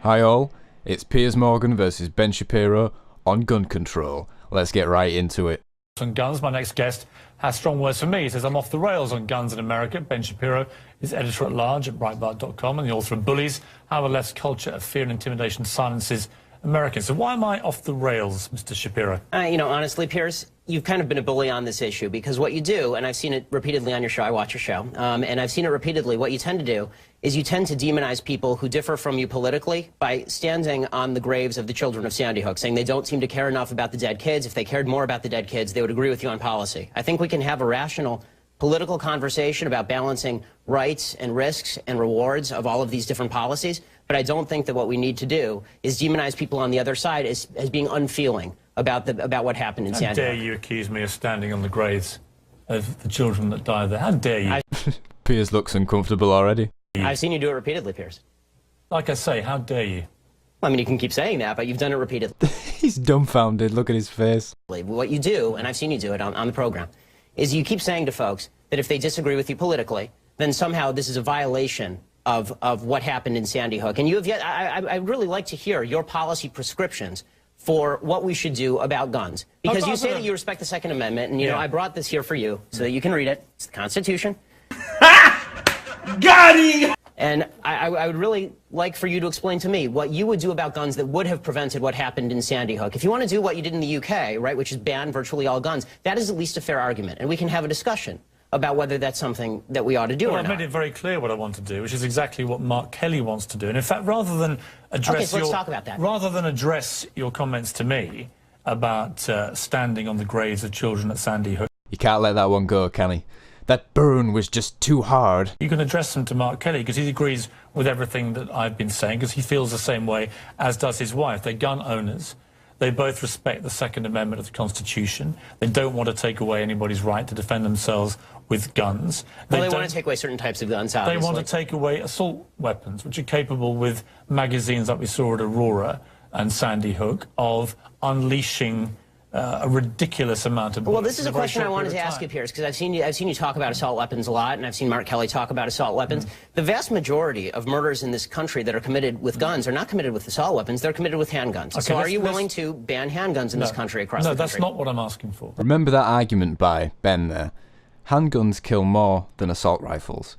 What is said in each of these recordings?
Hi all, it's Piers Morgan versus Ben Shapiro on gun control. Let's get right into it. On guns, my next guest has strong words for me. He says I'm off the rails on guns in America. Ben Shapiro is editor-at-large at Breitbart.com and the author of Bullies, How the Left's Culture of Fear and Intimidation Silences Americans. So why am I off the rails, Mr. Shapiro? Honestly, Piers, you've kind of been a bully on this issue because what you do, and I've seen it repeatedly on your show, I watch your show, and I've seen it repeatedly, what you tend to do is you tend to demonize people who differ from you politically by standing on the graves of the children of Sandy Hook, saying they don't seem to care enough about the dead kids. If they cared more about the dead kids, they would agree with you on policy. I think we can have a rational political conversation about balancing rights and risks and rewards of all of these different policies, but I don't think that what we need to do is demonize people on the other side as being unfeeling about what happened in Sandy Hook. How dare you accuse me of standing on the graves of the children that died there? How dare you? Piers looks uncomfortable already. I've seen you do it repeatedly, Piers. Like I say, how dare you? I mean, you can keep saying that, but you've done it repeatedly. He's dumbfounded. Look at his face. What you do, and I've seen you do it on the program, is you keep saying to folks that if they disagree with you politically, then somehow this is a violation of what happened in Sandy Hook. And you have yet, I'd really like to hear your policy prescriptions for what we should do about guns. Because you say that you respect the Second Amendment, and, you know, I brought this here for you so that you can read it. It's the Constitution. Got him! And I would really like for you to explain to me what you would do about guns that would have prevented what happened in Sandy Hook. If you want to do what you did in the UK, right, which is ban virtually all guns, that is at least a fair argument. And we can have a discussion about whether that's something that we ought to do or I've not. made it very clear what I want to do, which is exactly what Mark Kelly wants to do. And in fact, rather than address let's talk about that. Rather than address your comments to me about standing on the graves of children at Sandy Hook, You can't let that one go, can he? That burn was just too hard. you can address them to Mark Kelly because he agrees with everything that I've been saying because he feels the same way as does his wife. They're gun owners. They both respect the Second Amendment of the Constitution. They don't want to take away anybody's right to defend themselves with guns. Well, they want to take away certain types of guns, obviously. They want to take away assault weapons, which are capable with magazines like we saw at Aurora and Sandy Hook of unleashing a ridiculous amount of bullets. Well, this is a question I wanted to ask you, Piers, because I've seen you talk about assault weapons a lot, and I've seen Mark Kelly talk about assault weapons. The vast majority of murders in this country that are committed with guns are not committed with assault weapons, they're committed with handguns. Okay, so are you willing to ban handguns in this country across the country? No, that's not what I'm asking for. Remember that argument by Ben there? Handguns kill more than assault rifles.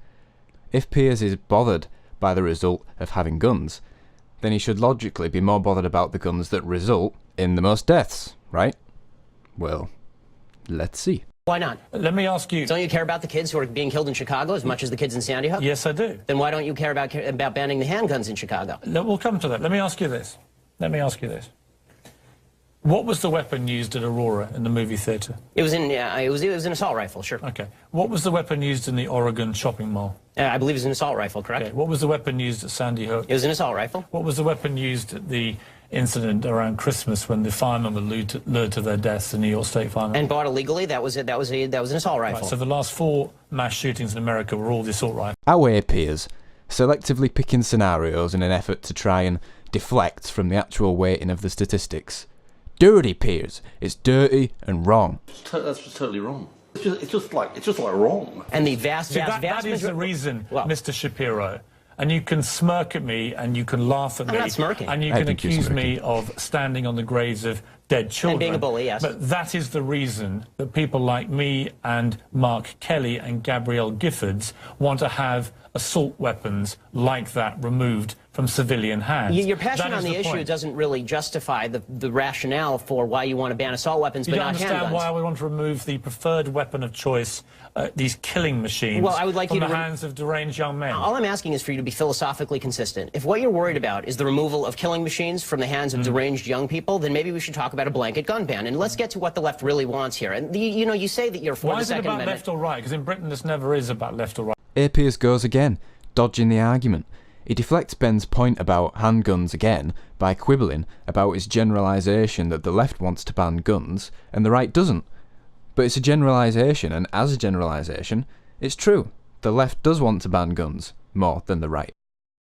If Piers is bothered by the result of having guns, then he should logically be more bothered about the guns that result in the most deaths, right? Well, let's see. Why not? Let me ask you... Don't you care about the kids who are being killed in Chicago as much as the kids in Sandy Hook? Yes, I do. Then why don't you care about banning the handguns in Chicago? We'll come to that. Let me ask you this. What was the weapon used at Aurora in the movie theatre? It was an assault rifle, sure. Okay. What was the weapon used in the Oregon shopping mall? I believe it was an assault rifle, correct? Okay. What was the weapon used at Sandy Hook? It was an assault rifle. What was the weapon used at the incident around Christmas when the firemen were lured to their deaths, the New York State firemen? And bought illegally? That was an assault rifle. Right, so the last 4 mass shootings in America were all the assault rifles. Our Piers, selectively picking scenarios in an effort to try and deflect from the actual weighting of the statistics. Dirty, Piers. It's dirty and wrong. That's just totally wrong. It's just like wrong. And the vast That is the reason, well, Mr. Shapiro. And you can smirk at me, and you can laugh at me. I'm not smirking. And you can accuse me of standing on the graves of dead children. And being a bully, yes. But that is the reason that people like me and Mark Kelly and Gabrielle Giffords want to have assault weapons like that removed from civilian hands. Your passion on the issue point. doesn't really justify the rationale for why you want to ban assault weapons, but not handguns. You don't understand why we want to remove the preferred weapon of choice, these killing machines, from the hands of deranged young men. All I'm asking is for you to be philosophically consistent. If what you're worried about is the removal of killing machines from the hands of deranged young people, then maybe we should talk about a blanket gun ban. And let's get to what the left really wants here. And you say that you're for the Second Amendment. Why is it about left or right? Because in Britain this never is about left or right. Piers goes again, dodging the argument. He deflects Ben's point about handguns again by quibbling about his generalisation that the left wants to ban guns and the right doesn't. But it's a generalisation, and as a generalisation, it's true. The left does want to ban guns more than the right.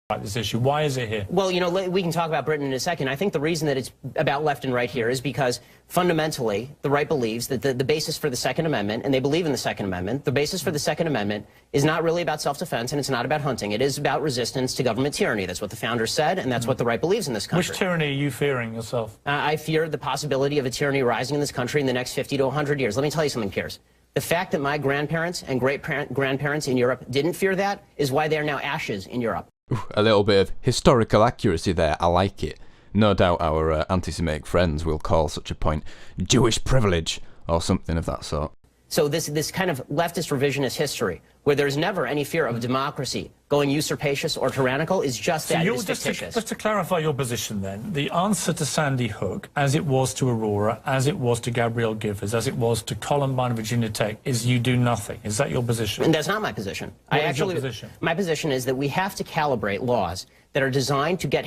about this issue? Why is it here? Well, you know, we can talk about Britain in a second. I think the reason that it's about left and right here is because fundamentally the right believes that the basis for the Second Amendment, and they believe in the Second Amendment, the basis for the Second Amendment is not really about self-defense and it's not about hunting. It is about resistance to government tyranny. That's what the founders said, and that's what the right believes in this country. Which tyranny are you fearing yourself? I fear the possibility of a tyranny rising in this country in the next 50 to 100 years. Let me tell you something, Piers. The fact that my grandparents and great-grandparents in Europe didn't fear that is why they are now ashes in Europe. Ooh, a little bit of historical accuracy there, I like it. No doubt our anti-Semitic friends will call such a point Jewish privilege or something of that sort. So this kind of leftist revisionist history, where there's never any fear of democracy going usurpacious or tyrannical, is just that. It is fictitious. Just to clarify your position then, the answer to Sandy Hook, as it was to Aurora, as it was to Gabrielle Giffords, as it was to Columbine and Virginia Tech, is you do nothing. Is that your position? And that's not my position. What is your position? My position is that we have to calibrate laws that are designed to get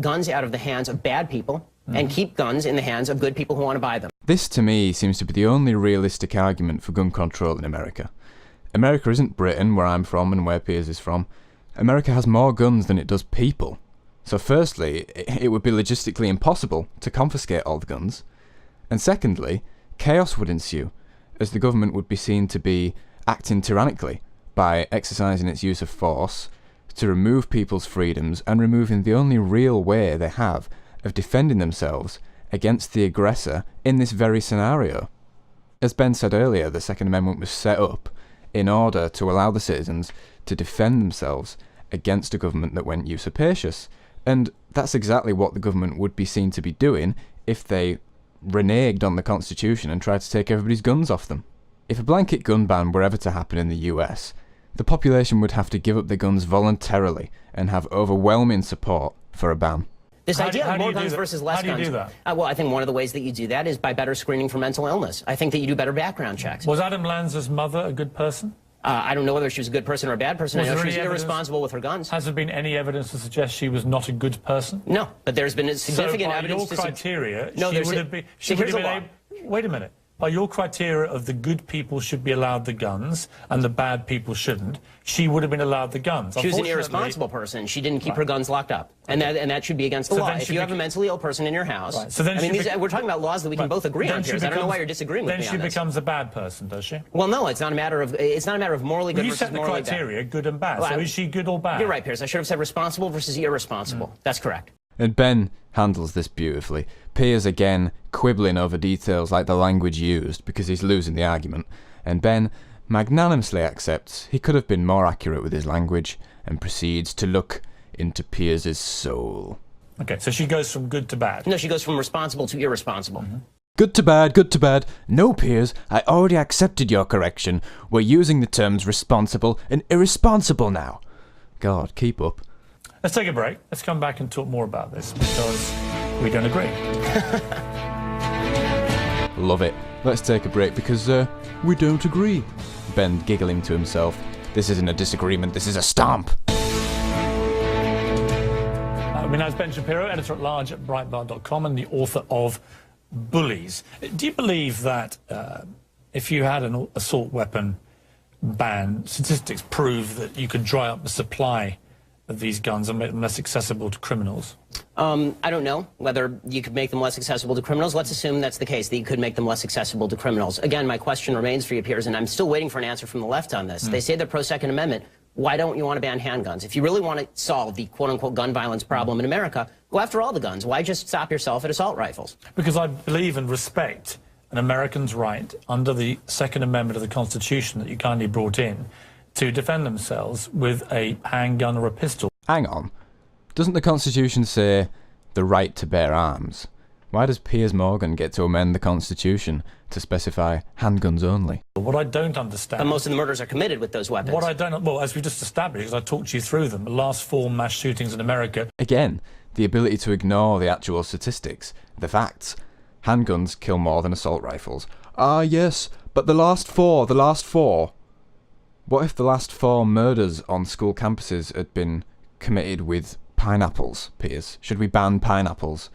guns out of the hands of bad people and keep guns in the hands of good people who want to buy them. This, to me, seems to be the only realistic argument for gun control in America. America isn't Britain, where I'm from and where Piers is from. America has more guns than it does people. So firstly, it would be logistically impossible to confiscate all the guns. And secondly, chaos would ensue, as the government would be seen to be acting tyrannically by exercising its use of force to remove people's freedoms and removing the only real way they have of defending themselves against the aggressor in this very scenario. As Ben said earlier, the Second Amendment was set up in order to allow the citizens to defend themselves against a government that went usurpacious. And that's exactly what the government would be seen to be doing if they reneged on the Constitution and tried to take everybody's guns off them. If a blanket gun ban were ever to happen in the US, the population would have to give up their guns voluntarily and have overwhelming support for a ban. This idea of more guns versus less guns. How do you do that? Well, I think one of the ways that you do that is by better screening for mental illness. I think that you do better background checks. Was Adam Lanza's mother a good person? I don't know whether she was a good person or a bad person. I know she was irresponsible with her guns. Has there been any evidence to suggest she was not a good person? No, but there's been significant evidence. So by your criteria, no, she would have been... Wait a minute. By your criteria of the good people should be allowed the guns and the bad people shouldn't, she would have been allowed the guns. She was an irresponsible person. She didn't keep her guns locked up. And that should be against the law. If you have a mentally ill person in your house... Right. So then we're talking about laws that we can both agree on here. I don't know why you're disagreeing with me on this. Then she becomes a bad person, does she? Well, no, it's not a matter of morally good versus morally bad. You set the criteria, good and bad. So is she good or bad? You're right, Piers. I should have said responsible versus irresponsible. That's correct. And Ben handles this beautifully. Piers again quibbling over details like the language used because he's losing the argument, and Ben magnanimously accepts he could have been more accurate with his language and proceeds to look into Piers's soul. Okay, so she goes from good to bad. No, she goes from responsible to irresponsible. Good to bad, good to bad. No, Piers, I already accepted your correction. We're using the terms responsible and irresponsible now. God, keep up. Let's take a break. Let's come back and talk more about this because we don't agree. Love it. Let's take a break because we don't agree. Ben giggling to himself. This isn't a disagreement, this is a stomp. My name is Ben Shapiro, editor-at-large at Breitbart.com and the author of Bullies. Do you believe that if you had an assault weapon ban, statistics prove that you could dry up the supply of these guns and make them less accessible to criminals? I don't know whether you could make them less accessible to criminals. Let's assume that's the case, that you could make them less accessible to criminals. Again, my question remains for you, Piers, and I'm still waiting for an answer from the left on this. They say they're pro-Second Amendment. Why don't you want to ban handguns? If you really want to solve the quote-unquote gun violence problem in America, go after all the guns. Why just stop yourself at assault rifles? Because I believe and respect an American's right under the Second Amendment of the Constitution that you kindly brought in to defend themselves with a handgun or a pistol. Hang on. Doesn't the Constitution say the right to bear arms? Why does Piers Morgan get to amend the Constitution to specify handguns only? What I don't understand... But most of the murders are committed with those weapons. What I don't... Well, as we just established, because I talked you through them, the last 4 mass shootings in America... Again, the ability to ignore the actual statistics, the facts. Handguns kill more than assault rifles. Ah, yes, but the last 4... What if the last 4 murders on school campuses had been committed with pineapples, Piers? Should we ban pineapples?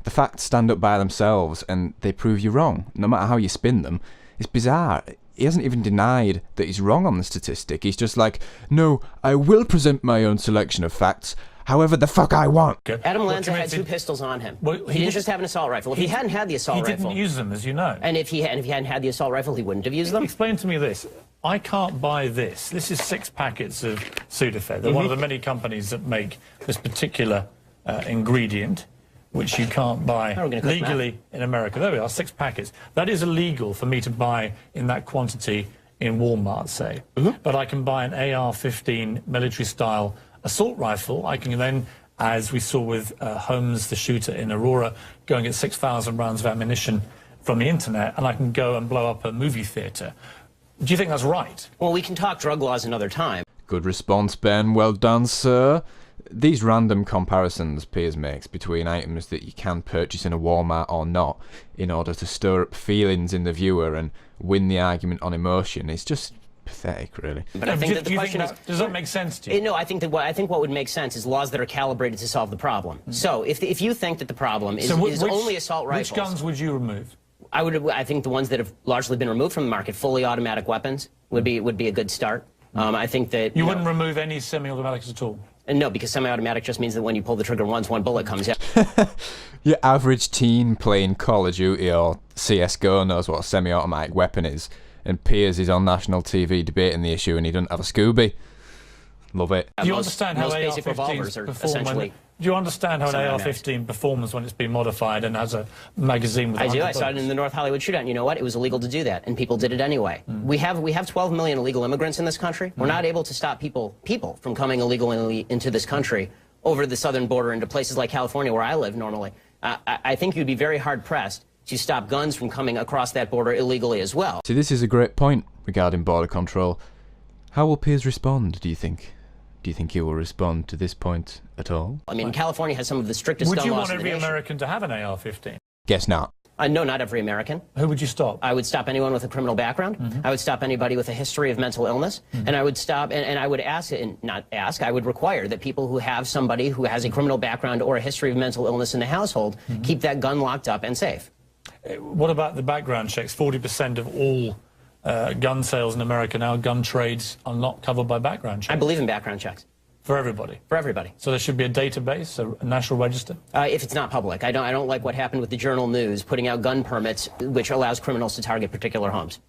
The facts stand up by themselves and they prove you wrong, no matter how you spin them. It's bizarre. he hasn't even denied that he's wrong on the statistic. He's just like, no, I will present my own selection of facts, however the fuck I want. Adam Lanza had 2 pistols on him. Well, he didn't just have an assault rifle. If he hadn't had the assault rifle... He didn't use them, as you know. And if he hadn't had the assault rifle, he wouldn't have used them? Explain to me this. I can't buy this. This is 6 packets of Sudafed. They're one of the many companies that make this particular ingredient, which you can't buy legally in America. There we are, 6 packets. That is illegal for me to buy in that quantity in Walmart, say. But I can buy an AR-15 military-style assault rifle. I can then, as we saw with Holmes, the shooter in Aurora, go and get 6,000 rounds of ammunition from the internet, and I can go and blow up a movie theatre. Do you think that's right? Well, we can talk drug laws another time. Good response, Ben. Well done, sir. These random comparisons Piers makes between items that you can purchase in a Walmart or not in order to stir up feelings in the viewer and win the argument on emotion is just pathetic, really. But I think that the question is... Does that make sense to you? No, I think what would make sense is laws that are calibrated to solve the problem. So if you think that the problem is only assault rifles... Which guns would you remove? I think the ones that have largely been removed from the market, fully automatic weapons, would be a good start. I think that... You wouldn't remove any semi-automatics at all? No, because semi-automatic just means that when you pull the trigger once, 1 bullet comes out. Your average teen playing Call of Duty or CSGO knows what a semi-automatic weapon is, and Piers is on national TV debating the issue and he doesn't have a Scooby. Love it. Do you understand how basic revolvers are essentially... Do you understand how an AR-15 performs when it's been modified and has a magazine with... I do. I saw it in the North Hollywood shootout, and you know what? It was illegal to do that, and people did it anyway. We have 12 million illegal immigrants in this country. We're not able to stop people from coming illegally into this country over the southern border into places like California, where I live normally. I think you'd be very hard-pressed to stop guns from coming across that border illegally as well. See, this is a great point regarding border control. How will Piers respond, do you think? Do you think he will respond to this point at all? I mean, California has some of the strictest gun laws in the nation. Would you want every American to have an AR-15? Guess not. No, not every American. Who would you stop? I would stop anyone with a criminal background. I would stop anybody with a history of mental illness. And I would stop, and I would ask, and not ask, I would require that people who have somebody who has a criminal background or a history of mental illness in the household keep that gun locked up and safe. What about the background checks? 40% of all gun sales in America now, gun trades, are not covered by background checks. I believe in background checks. For everybody? For everybody. So there should be a database, a national register? If it's not public. I don't like what happened with the Journal News, putting out gun permits, which allows criminals to target particular homes.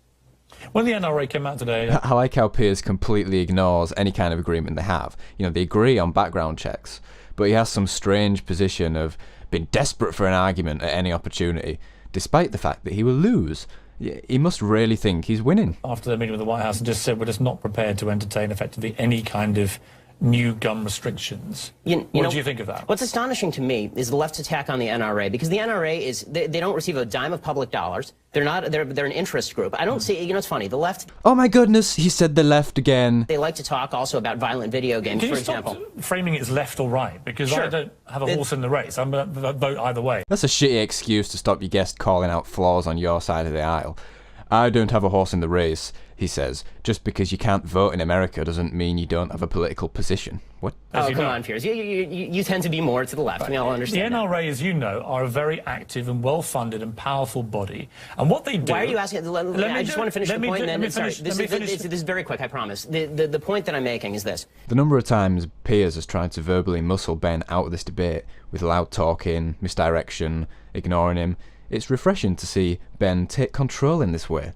When the NRA came out today... I like how Piers completely ignores any kind of agreement they have. You know, they agree on background checks, but he has some strange position of being desperate for an argument at any opportunity, despite the fact that he will lose. He must really think he's winning. After the meeting with the White House, just said we're just not prepared to entertain effectively any kind of new gun restrictions. What do you think of that? What's astonishing to me is the left's attack on the NRA, because the NRA is, they don't receive a dime of public dollars. They're an interest group. I don't see, you know, it's funny, the left... Oh my goodness, he said the left again. They like to talk also about violent video games, for example. Can you stop framing it as left or right? Because I don't have a horse in the race. I'm going to vote either way. That's a shitty excuse to stop your guest calling out flaws on your side of the aisle. I don't have a horse in the race, he says. Just because you can't vote in America doesn't mean you don't have a political position. What? Oh, come on, Piers. You tend to be more to the left. I mean, I'll understand the NRA, as you know, are a very active and well-funded and powerful body. And what they do... Why are you asking... I just want to finish the point, and then... Sorry, this is very quick, I promise. The point that I'm making is this. The number of times Piers has tried to verbally muscle Ben out of this debate with loud talking, misdirection, ignoring him... It's refreshing to see Ben take control in this way.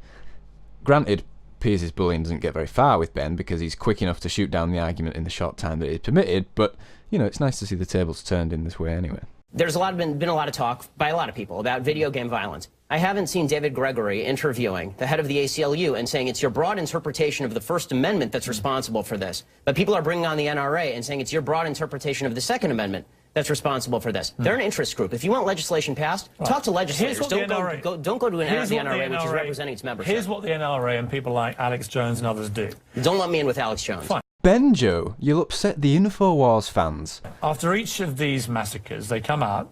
Granted, Piers' bullying doesn't get very far with Ben because he's quick enough to shoot down the argument in the short time that is permitted, but, you know, it's nice to see the tables turned in this way anyway. There's been a lot of talk by a lot of people about video game violence. I haven't seen David Gregory interviewing the head of the ACLU and saying it's your broad interpretation of the First Amendment that's responsible for this. But people are bringing on the NRA and saying it's your broad interpretation of the Second Amendment that's responsible for this. They're an interest group. If you want legislation passed, talk to legislators. Don't go to the NRA, which is representing its membership. Here's what the NRA and people like Alex Jones and others do. Don't let me in with Alex Jones. Fine. Benjo, you'll upset the InfoWars fans. After each of these massacres, they come out,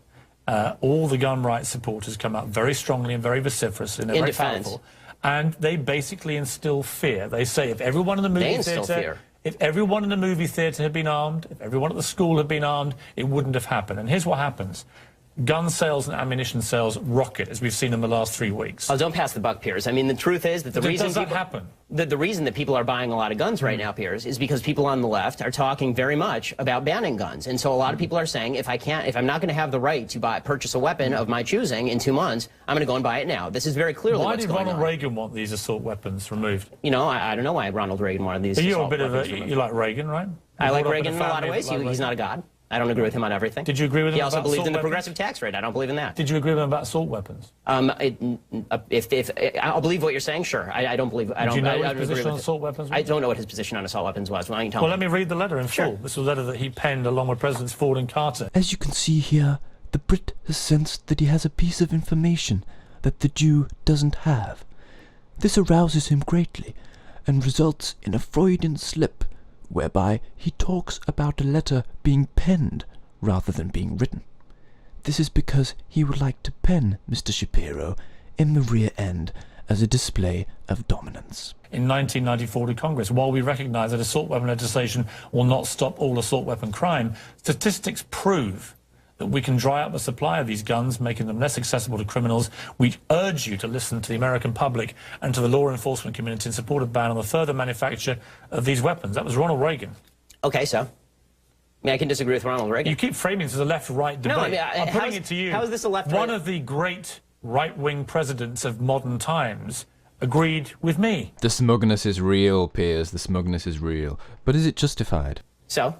all the gun rights supporters come out very strongly and very vociferous and very powerful. And they basically instill fear. They say if everyone in the movie theatre... If everyone in the movie theatre had been armed, if everyone at the school had been armed, it wouldn't have happened. And here's what happens. gun sales and ammunition sales rocket, as we've seen in the last 3 weeks. Oh, don't pass the buck, Piers. I mean, the truth is that the reason does that happen? The reason that people are buying a lot of guns right now, Piers, is because people on the left are talking very much about banning guns. And so a lot of people are saying, if I'm not going to have the right to purchase a weapon of my choosing in 2 months, I'm going to go and buy it now. This is very clearly what's going on. Why did Ronald Reagan want these assault weapons removed? You know, I don't know why Ronald Reagan wanted these assault weapons removed. You like Reagan, right? I like Reagan in a lot of ways. He's not a god. I don't agree with him on everything. Did you agree with him? He also about believed in the weapons? progressive tax rate. I don't believe in that. Did you agree with him about assault weapons? If I'll believe what you're saying, sure. I don't believe. I don't. Do you know I what don't his agree position on with assault weapons was? I don't know what his position on assault weapons was. Why don't you tell me? Well, let me read the letter in Sure. full. This was a letter that he penned along with Presidents Ford and Carter. As you can see here, the Brit has sensed that he has a piece of information that the Jew doesn't have. This arouses him greatly and results in a Freudian slip whereby he talks about a letter being penned rather than being written. This is because he would like to pen Mr. Shapiro in the rear end as a display of dominance. In 1994 to Congress, while we recognise that assault weapon legislation will not stop all assault weapon crime, statistics prove that we can dry up the supply of these guns, making them less accessible to criminals. We urge you to listen to the American public and to the law enforcement community and support a ban on the further manufacture of these weapons. That was Ronald Reagan. Okay, so. I mean, I can disagree with Ronald Reagan. You keep framing this as a left-right debate. No, I mean, I'm putting it to you. How is this a left-right? One of the great right-wing presidents of modern times agreed with me. The smugness is real, Piers. The smugness is real. But is it justified? So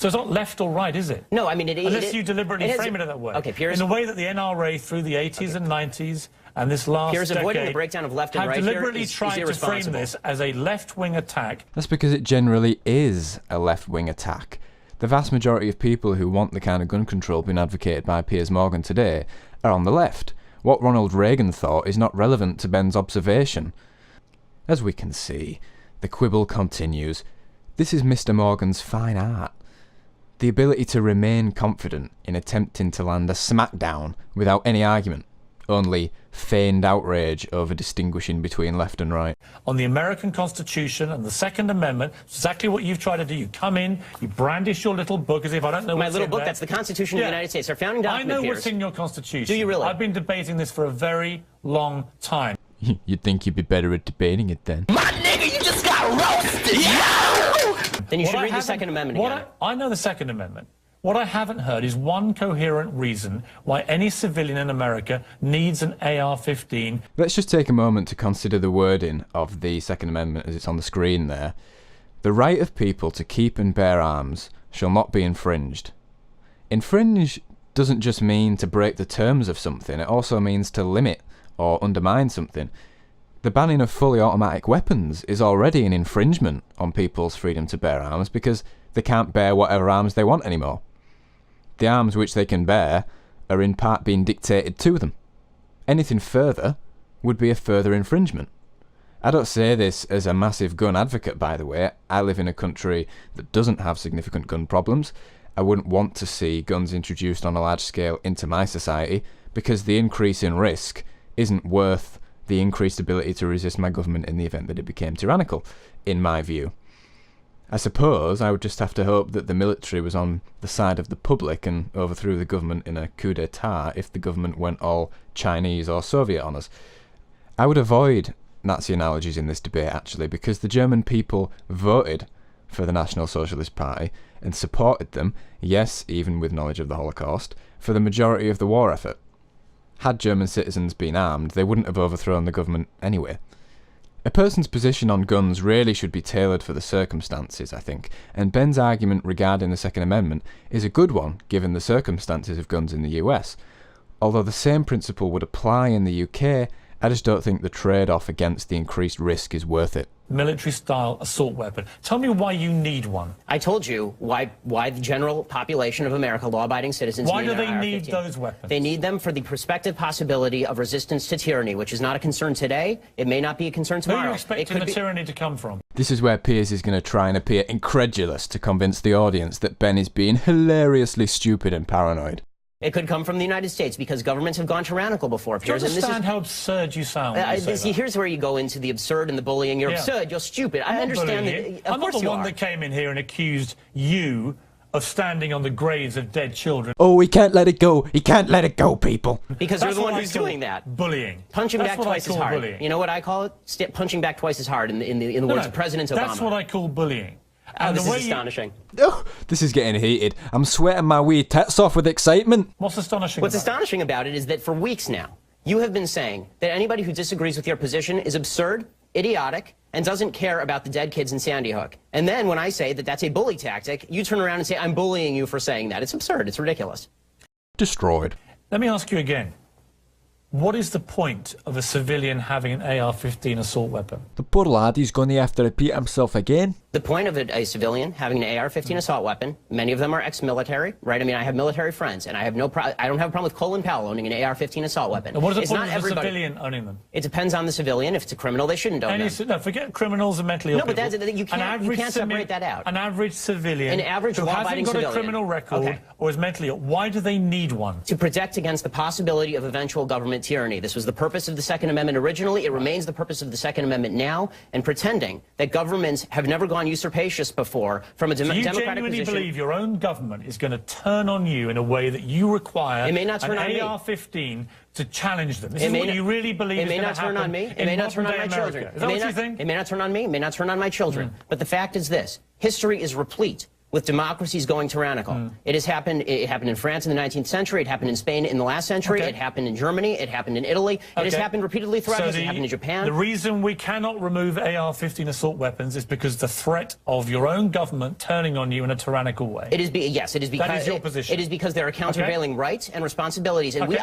it's not left or right, is it? No, I mean, unless you deliberately frame it that way. Okay, Piers. In the way that the NRA through the 80s and 90s and this last Piers, decade avoiding the breakdown of left and have right deliberately here is tried to frame this as a left-wing attack. That's because it generally is a left-wing attack. The vast majority of people who want the kind of gun control being advocated by Piers Morgan today are on the left. What Ronald Reagan thought is not relevant to Ben's observation. As we can see, the quibble continues. This is Mr. Morgan's fine art. The ability to remain confident in attempting to land a smackdown without any argument, only feigned outrage over distinguishing between left and right. On the American Constitution and the Second Amendment, exactly what you've tried to do. You come in, you brandish your little book as if I don't know My what's little in book, there. that's the Constitution of the United States, our founding document, I know Piers. what's in your Constitution. Do you really? I've been debating this for a very long time. You'd think you'd be better at debating it then. My nigga, you just got roasted, yo! Then you should read the Second Amendment again. I know the Second Amendment. What I haven't heard is one coherent reason why any civilian in America needs an AR-15. Let's just take a moment to consider the wording of the Second Amendment as it's on the screen there. The right of people to keep and bear arms shall not be infringed. Infringe doesn't just mean to break the terms of something, it also means to limit or undermine something. The banning of fully automatic weapons is already an infringement on people's freedom to bear arms because they can't bear whatever arms they want anymore. The arms which they can bear are in part being dictated to them. Anything further would be a further infringement. I don't say this as a massive gun advocate, by the way. I live in a country that doesn't have significant gun problems. I wouldn't want to see guns introduced on a large scale into my society because the increase in risk isn't worth the increased ability to resist my government in the event that it became tyrannical, in my view. I suppose I would just have to hope that the military was on the side of the public and overthrew the government in a coup d'etat if the government went all Chinese or Soviet on us. I would avoid Nazi analogies in this debate, actually, because the German people voted for the National Socialist Party and supported them, yes, even with knowledge of the Holocaust, for the majority of the war effort. Had German citizens been armed, they wouldn't have overthrown the government anyway. A person's position on guns really should be tailored for the circumstances, I think, and Ben's argument regarding the Second Amendment is a good one given the circumstances of guns in the US. Although the same principle would apply in the UK, I just don't think the trade-off against the increased risk is worth it. Military-style assault weapon. Tell me why you need one. I told you why the general population of America, law-abiding citizens, Why do they an need AR-15. those weapons? They need them for the prospective possibility of resistance to tyranny, which is not a concern today. It may not be a concern Where tomorrow. are you expecting the tyranny to come from? This is where Piers is going to try and appear incredulous to convince the audience that Ben is being hilariously stupid and paranoid. It could come from the United States because governments have gone tyrannical before. Do you understand how absurd you sound when you say that? Here's where you go into the absurd and the bullying. You're absurd, you're stupid. I understand that. I'm not the one that came in here and accused you of standing on the graves of dead children. Oh, he can't let it go. He can't let it go, people. Because you're That's the one what I who's call doing that. Bullying. Punching That's back what I twice as call hard. bullying. You know what I call it? Punching back twice as hard in the words of President Obama. That's what I call bullying. Oh, And this the is way astonishing. Oh, this is getting heated. I'm sweating my wee tits off with excitement. What's astonishing What's about it? astonishing about it is that for weeks now, you have been saying that anybody who disagrees with your position is absurd, idiotic, and doesn't care about the dead kids in Sandy Hook. And then when I say that that's a bully tactic, you turn around and say, I'm bullying you for saying that. It's absurd. It's ridiculous. Destroyed. Let me ask you again. What is the point of a civilian having an AR-15 assault weapon? The poor lad, he's going to have to repeat himself again. The point of a civilian having an AR-15 assault weapon, many of them are ex-military, right? I mean, I have military friends, and I don't have a problem with Colin Powell owning an AR-15 assault weapon. And what is the It's point not of a everybody. civilian owning them? It depends on the civilian. If it's a criminal, they shouldn't own them. No, forget criminals and mentally ill No, but people. that's- you can't separate that out. An average civilian An average who hasn't law-abiding got civilian. a criminal record Okay. or is mentally ill, why do they need one? To protect against the possibility of eventual government tyranny. This was the purpose of the Second Amendment originally. It remains the purpose of the Second Amendment now. And pretending that governments have never gone usurpacious before from a Do you democratic genuinely position. believe your own government is going to turn on you in a way that you require It may not turn an on me. AR-15 to challenge them? This It is may what not- you really believe It is may going not to turn happen on me. in It may not turn on modern-day my America. children. Is that what you think? It may not turn on me. It may not turn on my children. But the fact is this: history is replete with democracies going tyrannical. It has happened. It happened in France in the 19th century. It happened in Spain in the last century. Okay. It happened in Germany. It happened in Italy. It has Okay. happened repeatedly throughout history. It happened in Japan. The reason we cannot remove AR-15 assault weapons is because the threat of your own government turning on you in a tyrannical way. It is yes. It is because That is your position. It is because there are countervailing rights and responsibilities. And Okay.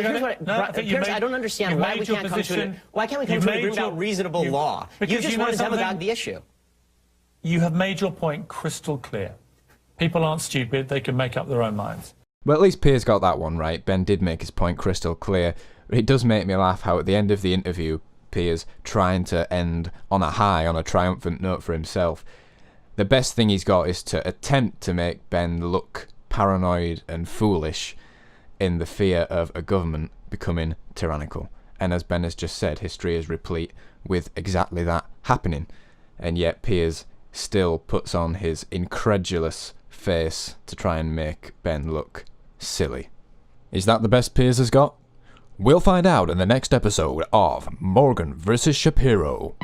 here's what I don't understand why we can't come to an why can't we come to an agreement about reasonable law? You just want to demagogue the issue. You have made your point crystal clear. People aren't stupid. They can make up their own minds. Well, at least Piers got that one right. Ben did make his point crystal clear. It does make me laugh how at the end of the interview, Piers trying to end on a high, on a triumphant note for himself. The best thing he's got is to attempt to make Ben look paranoid and foolish in the fear of a government becoming tyrannical. And as Ben has just said, history is replete with exactly that happening. And yet Piers still puts on his incredulous face to try and make Ben look silly. Is that the best Piers has got? We'll find out in the next episode of Morgan vs. Shapiro.